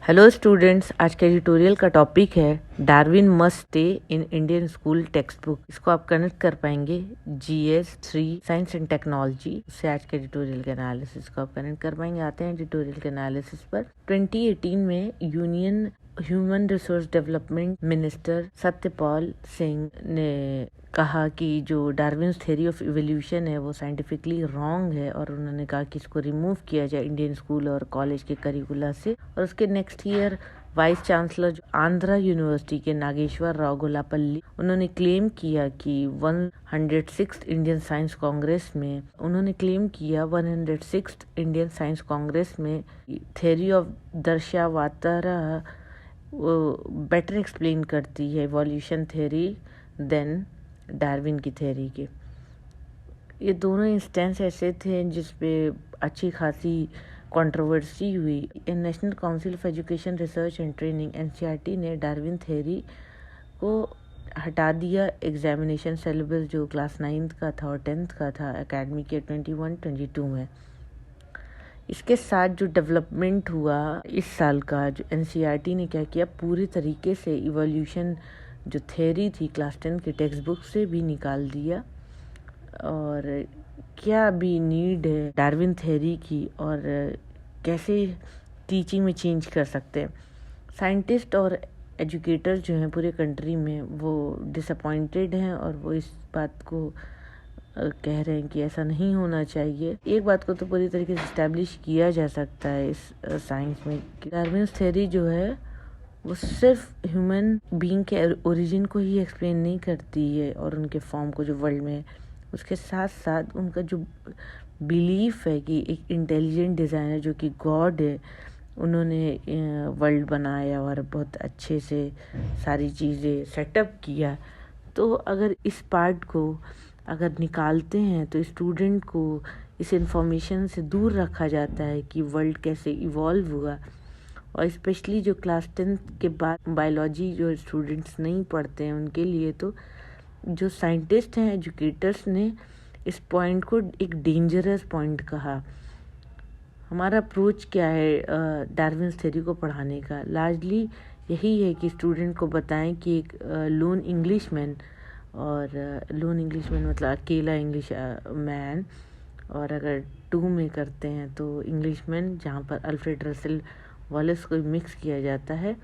Hello students, आज का tutorial का टॉपिक है Darwin must stay in Indian school text book. इसको आप कनेक्ट कर पाएंगे जीएस 3 साइंस एंड टेक्नोलॉजी से। आज के ट्यूटोरियल के एनालिसिस को आप कनेक्ट कर पाएंगे। आते हैं ट्यूटोरियल के एनालिसिस पर। 2018 में union human resource development minister Satyapal Singh ने कहा कि जो डार्विन्स थ्योरी ऑफ इवोल्यूशन है वो साइंटिफिकली रॉन्ग है, और उन्होंने कहा कि इसको रिमूव किया जाए इंडियन स्कूल और कॉलेज के करिकुला से। और उसके next year vice chancellor Andhra university के नागेश्वर राव गोलापल्ली, उन्होंने क्लेम किया कि 106th इंडियन साइंस कांग्रेस में उन्होंने क्लेम किया 106th इंडियन साइंस कांग्रेस में थ्योरी ऑफ दर्शावातरा वो बेटर एक्सप्लेन करती है इवोल्यूशन थ्योरी देन डार्विन की थ्योरी के। ये दोनों इंस्टेंस ऐसे थे जिसपे अच्छी खासी कंट्रोवर्सी हुई। National council for education research and training NCERT ने डार्विन थ्योरी को हटा दिया एग्जामिनेशन सिलेबस, जो क्लास 9th का था और 10th का था एकेडमिक के 21-22 में। इसके साथ जो डेवलपमेंट हुआ इस साल का, जो एनसीईआरटी ने क्या किया, पूरी तरीके से इवोल्यूशन जो थ्योरी थी क्लास 10 के टेक्स्ट बुक से भी निकाल दिया। और क्या भी नीड है डार्विन थ्योरी की और कैसे टीचिंग में चेंज कर सकते हैं। साइंटिस्ट और एजुकेटर्स जो हैं पूरे कंट्री में वो डिसअपॉइंटेड हैं, और वो इस बात को कह रहे हैं कि ऐसा नहीं होना चाहिए। एक बात को तो पूरी तरीके से इस्टेब्लिश किया जा सकता है इस साइंस में कि डार्विन थ्योरी जो है वो सिर्फ ह्यूमन बीइंग के ओरिजिन को ही एक्सप्लेन नहीं करती है और उनके फॉर्म को जो वर्ल्ड में, उसके साथ साथ उनका जो बिलीफ है कि एक इंटेलिजेंट डिज़ाइनर जो कि गॉड है, उन्होंने वर्ल्ड बनाया और बहुत अच्छे से सारी चीज़ें सेटअप किया। तो अगर इस पार्ट को अगर निकालते हैं तो स्टूडेंट को इस इंफॉर्मेशन से दूर रखा जाता है कि वर्ल्ड कैसे इवॉल्व हुआ। और स्पेशली जो क्लास 10th के बाद बायोलॉजी जो स्टूडेंट्स नहीं पढ़ते हैं उनके लिए तो जो साइंटिस्ट हैं, एजुकेटर्स ने इस पॉइंट को एक डेंजरस पॉइंट कहा। हमारा अप्रोच क्या है डार्विन थ्योरी को पढ़ाने का? लार्जली यही है कि स्टूडेंट को बताएं कि एक लोन इंग्लिशमैन, और लोन इंग्लिशमैन मतलब अकेला इंग्लिश मैन, और अगर 2 में करते हैं तो इंग्लिशमैन जहाँ पर अल्फ्रेड रसेल वॉलेस को मिक्स किया जाता है,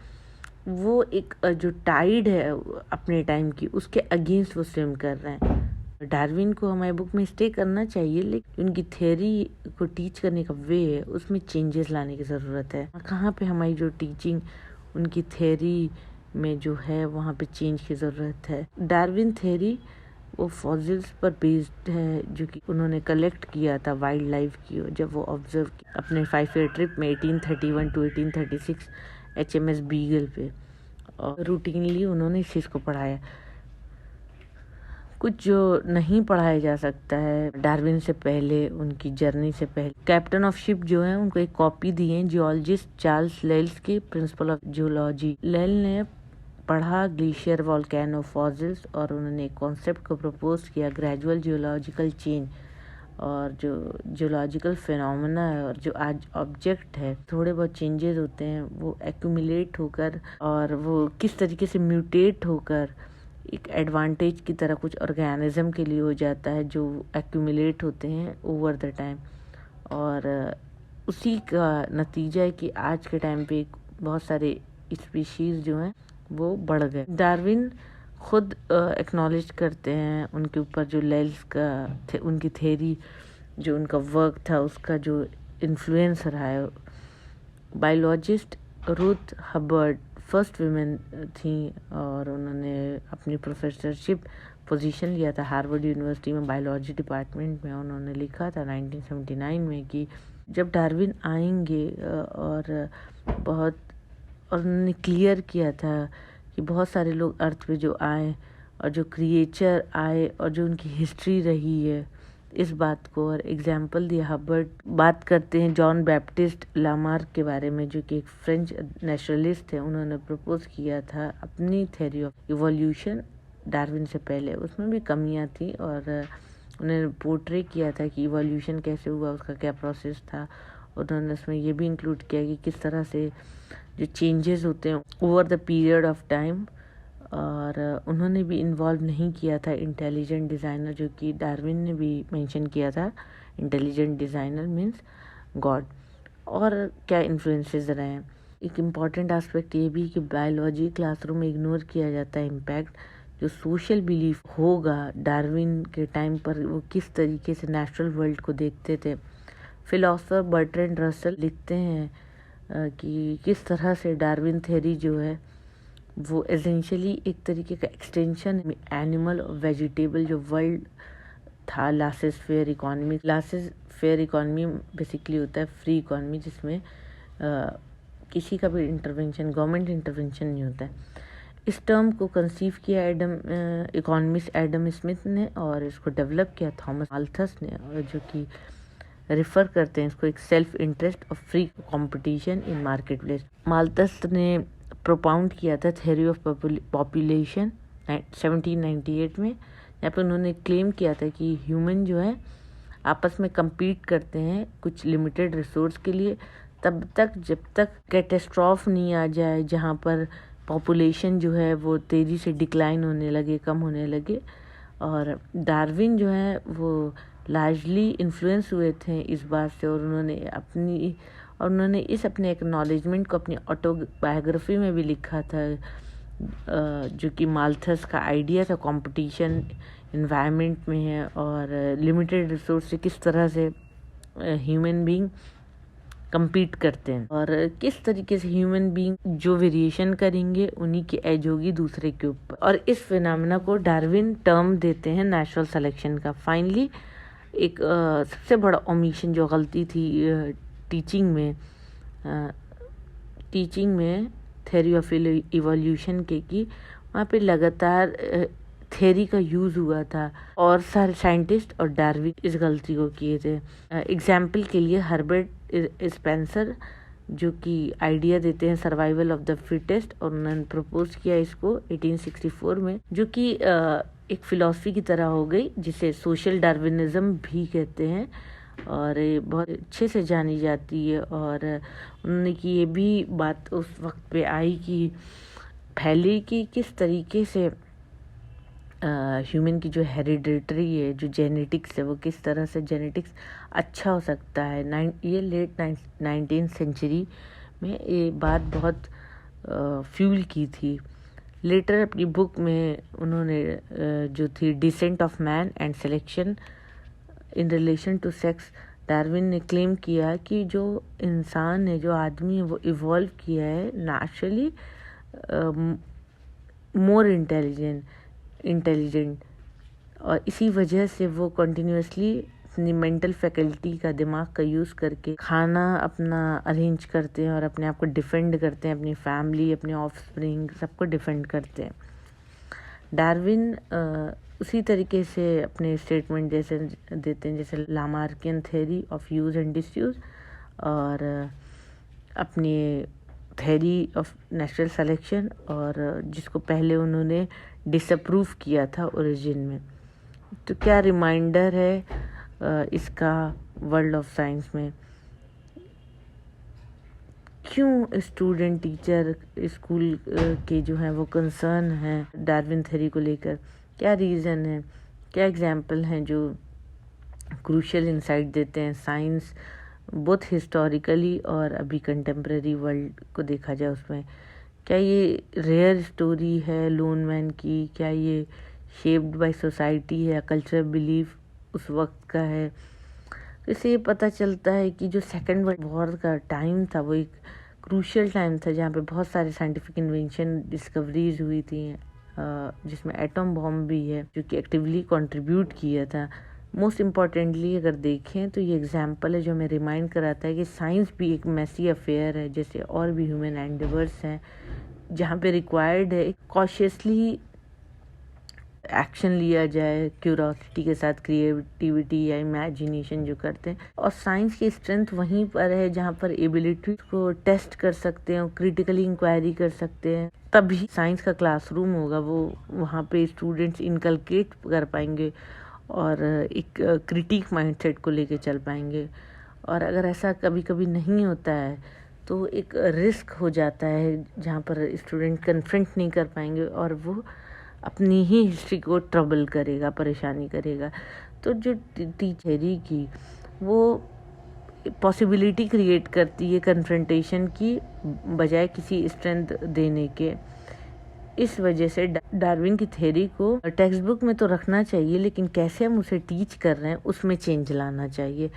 वो एक जो टाइड है अपने टाइम की उसके अगेंस्ट वो स्विम कर रहे हैं। डार्विन को हमारी बुक में स्टे करना चाहिए, लेकिन उनकी थ्योरी को टीच करने का वे है उसमें चेंजेस लाने की ज़रूरत है। कहाँ पे हमारी जो टीचिंग उनकी थ्योरी में जो है वहाँ पे चेंज की ज़रूरत है। डार्विन थ्योरी वो फॉसिल्स पर बेस्ड है जो कि उन्होंने कलेक्ट किया था वाइल्ड लाइफ की, जब वो ऑब्जर्व अपने 5-year ट्रिप में 1831 to 1836 HMS बीगल पे, और रूटीनली उन्होंने इस चीज़ को पढ़ाया। कुछ जो नहीं पढ़ाया जा सकता है डार्विन से पहले, उनकी जर्नी से पहले, कैप्टन ऑफ शिप जो है उनको एक कॉपी दी है जियोलॉजिस्ट चार्ल्स लेल्स की प्रिंसिपल ऑफ जियोलॉजी। लेल ने पढ़ा ग्लेशियर वॉल्केनो फॉसिल्स और उन्होंने एक कॉन्सेप्ट को प्रपोज किया, ग्रेजुअल जियोलॉजिकल चेंज, और जो जियोलॉजिकल फिनोमेना है और जो आज ऑब्जेक्ट है थोड़े बहुत चेंजेस होते हैं वो एक्यूमुलेट होकर और वो किस तरीके से म्यूटेट होकर एक एडवांटेज की तरह कुछ ऑर्गेनिज्म के लिए हो जाता है जो एक्यूमुलेट होते हैं ओवर द टाइम। और उसी का नतीजा है कि आज के टाइम पे बहुत सारे स्पीशीज़ जो हैं वो बढ़ गए। डार्विन खुद एक्नॉलेज करते हैं उनके ऊपर जो लेल्स का उनकी थ्योरी जो उनका वर्क था उसका जो इन्फ्लुएंस रहा है। Biologist Ruth Hubbard first women थी और उन्होंने अपनी प्रोफेसरशिप पोजीशन लिया था हार्वर्ड यूनिवर्सिटी में बायोलॉजी डिपार्टमेंट में। उन्होंने लिखा था 1979 में कि जब डार्विन आएंगे और उन्होंने क्लियर किया था कि बहुत सारे लोग अर्थ पे जो आए और जो क्रिएचर आए और जो उनकी हिस्ट्री रही है इस बात को, और एग्जाम्पल दिया। हबर्ड बात करते हैं जॉन बैप्टिस्ट लामार्क के बारे में जो कि एक फ्रेंच नेचुरलिस्ट थे। उन्होंने प्रपोज किया था अपनी थ्योरी ऑफ इवोल्यूशन डार्विन से पहले, उसमें भी कमियां थी और उन्होंने पोर्ट्रे किया था कि इवोल्यूशन कैसे हुआ, उसका क्या प्रोसेस था उन्होंने उसमें ये भी इंक्लूड किया कि किस तरह से जो चेंजेस होते हैं over the period of time. और उन्होंने भी इन्वॉल्व नहीं किया था इंटेलिजेंट डिज़ाइनर, जो कि डार्विन ने भी मेंशन किया था। Intelligent designer means God. और क्या इन्फ्लुएंसेस रहे हैं, एक इम्पॉर्टेंट एस्पेक्ट ये भी कि बायोलॉजी क्लासरूम में इग्नोर किया जाता है इम्पैक्ट जो सोशल बिलीफ होगा डार्विन के टाइम पर, वो किस तरीके से नेचुरल वर्ल्ड को देखते थे। फिलोसोफर बर्ट्रैंड रसल लिखते हैं कि किस तरह से डार्विन थ्योरी जो है वो एसेंशियली एक तरीके का एक्सटेंशन एनिमल और वेजिटेबल जो वर्ल्ड था losses fair economy. Losses fair economy basically होता है फ्री इकोनॉमी जिसमें किसी का भी इंटरवेंशन, गवर्नमेंट इंटरवेंशन नहीं होता है। इस टर्म को कंसीव किया इकोनॉमिस्ट एडम स्मिथ ने और इसको डेवलप किया थॉमस माल्थस ने, और जो कि रेफर करते हैं इसको एक सेल्फ इंटरेस्ट और free competition in market place. Malthus ने प्रोपाउंड किया था थ्योरी ऑफ पॉपुलेशन 1798 में, यहाँ पे उन्होंने क्लेम किया था कि ह्यूमन जो है आपस में compete करते हैं कुछ लिमिटेड रिसोर्स के लिए तब तक जब तक कैटेस्ट्रॉफ नहीं आ जाए जहाँ पर पॉपुलेशन जो है वो तेज़ी से डिक्लाइन होने लगे, कम होने लगे। और डार्विन जो है वो लार्जली इन्फ्लुएंस हुए थे इस बात से, और उन्होंने इस अपने एक्नॉलेजमेंट को अपनी ऑटोबायोग्राफी में भी लिखा था, जो कि माल्थस का आइडिया था कंपटीशन इन्वायरमेंट में है और लिमिटेड रिसोर्स से किस तरह से ह्यूमन बीइंग compete करते हैं और किस तरीके से ह्यूमन बीइंग जो वेरिएशन करेंगे उन्हीं की एज होगी दूसरे के ऊपर। और इस फिनोमेना को डार्विन टर्म देते हैं नेचुरल सिलेक्शन का। फाइनली एक सबसे बड़ा ओमिशन जो गलती थी टीचिंग में थ्योरी ऑफ इवोल्यूशन के की वहाँ पे लगातार थ्योरी का यूज़ हुआ था और सारे साइंटिस्ट और डार्विन इस गलती को किए थे। एग्जाम्पल के लिए हर्बर्ट स्पेंसर जो कि आइडिया देते हैं सर्वाइवल ऑफ द फिटेस्ट, और उन्होंने प्रपोज किया इसको 1864 में, जो कि एक फिलॉसफी की तरह हो गई जिसे सोशल डार्विनिज्म भी कहते हैं और ये बहुत अच्छे से जानी जाती है। और उन्होंने की ये भी बात उस वक्त पे आई कि पहले की किस तरीके से ह्यूमन की जो हेरिडिटरी है, जो जेनेटिक्स है, वो किस तरह से जेनेटिक्स अच्छा हो सकता है। ये लेट 19th सेंचुरी में ये बात बहुत फ्यूल की थी। लेटर अपनी बुक में उन्होंने जो थी descent of man and selection in relation to sex, Darwin ने क्लेम किया कि जो इंसान है, जो आदमी है, वो इवॉल्व किया है नेचुरली मोर इंटेलिजेंट और इसी वजह से वो कंटिन्यूसली अपनी मेंटल फैकल्टी का, दिमाग का यूज़ करके खाना अपना अरेंज करते हैं और अपने आप को डिफेंड करते हैं, अपनी फैमिली, अपने ऑफस्प्रिंग सबको डिफेंड करते हैं। डार्विन उसी तरीके से अपने स्टेटमेंट जैसे देते हैं जैसे Lamarckian theory of use and disuse और अपनी थ्योरी ऑफ नेचुरल सिलेक्शन, और जिसको पहले उन्होंने डिसअप्रूव किया था ओरिजिन में। तो क्या रिमाइंडर है इसका वर्ल्ड ऑफ साइंस में, क्यों स्टूडेंट टीचर स्कूल के जो हैं वो कंसर्न हैं डार्विन थ्योरी को लेकर, क्या रीज़न है, क्या एग्जाम्पल हैं जो क्रूशियल इंसाइट देते हैं साइंस बोथ हिस्टोरिकली और अभी कंटेम्प्रेरी वर्ल्ड को देखा जाए उसमें। क्या ये रेयर स्टोरी है लोन मैन की, क्या ये शेप्ड बाय सोसाइटी है, कल्चरल बिलीफ उस वक्त का है। तो इससे ये पता चलता है कि जो सेकेंड वर्ल्ड वॉर का टाइम था वो एक क्रूशियल टाइम था जहाँ पे बहुत सारे साइंटिफिक इन्वेंशन डिस्कवरीज हुई थी, जिसमें एटम बॉम्ब भी है जो कि एक्टिवली कंट्रीब्यूट किया था। मोस्ट इम्पॉर्टेंटली अगर देखें तो ये एग्जाम्पल है जो हमें रिमाइंड कराता है कि साइंस भी एक मैसी अफेयर है जैसे और भी ह्यूमन एंडेवर्स हैं, जहाँ पे रिक्वायर्ड है कॉशियसली एक्शन लिया जाए, क्यूरोसिटी के साथ क्रिएटिविटी या इमेजिनेशन जो करते हैं। और साइंस की स्ट्रेंथ वहीं पर है जहाँ पर एबिलिटी को टेस्ट कर सकते हैं, क्रिटिकली इंक्वायरी कर सकते हैं, तभी साइंस का क्लासरूम होगा, वो वहाँ पे स्टूडेंट्स इनकलकेट कर पाएंगे और एक क्रिटिक माइंडसेट को लेके चल पाएंगे। और अगर ऐसा कभी कभी नहीं होता है तो एक रिस्क हो जाता है जहाँ पर स्टूडेंट कन्फ्रंट नहीं कर पाएंगे और वो अपनी ही हिस्ट्री को ट्रबल करेगा, परेशानी करेगा। तो जो थ्योरी की वो पॉसिबिलिटी क्रिएट करती है कन्फ्रंटेशन की बजाय किसी स्ट्रेंथ देने के। इस वजह से डार्विन की थ्योरी को टेक्स्ट बुक में तो रखना चाहिए, लेकिन कैसे हम उसे टीच कर रहे हैं उसमें चेंज लाना चाहिए।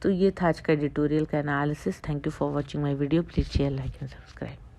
तो ये था आज का एडिटोरियल का analysis. Thank you for watching my video. Please share, like and subscribe.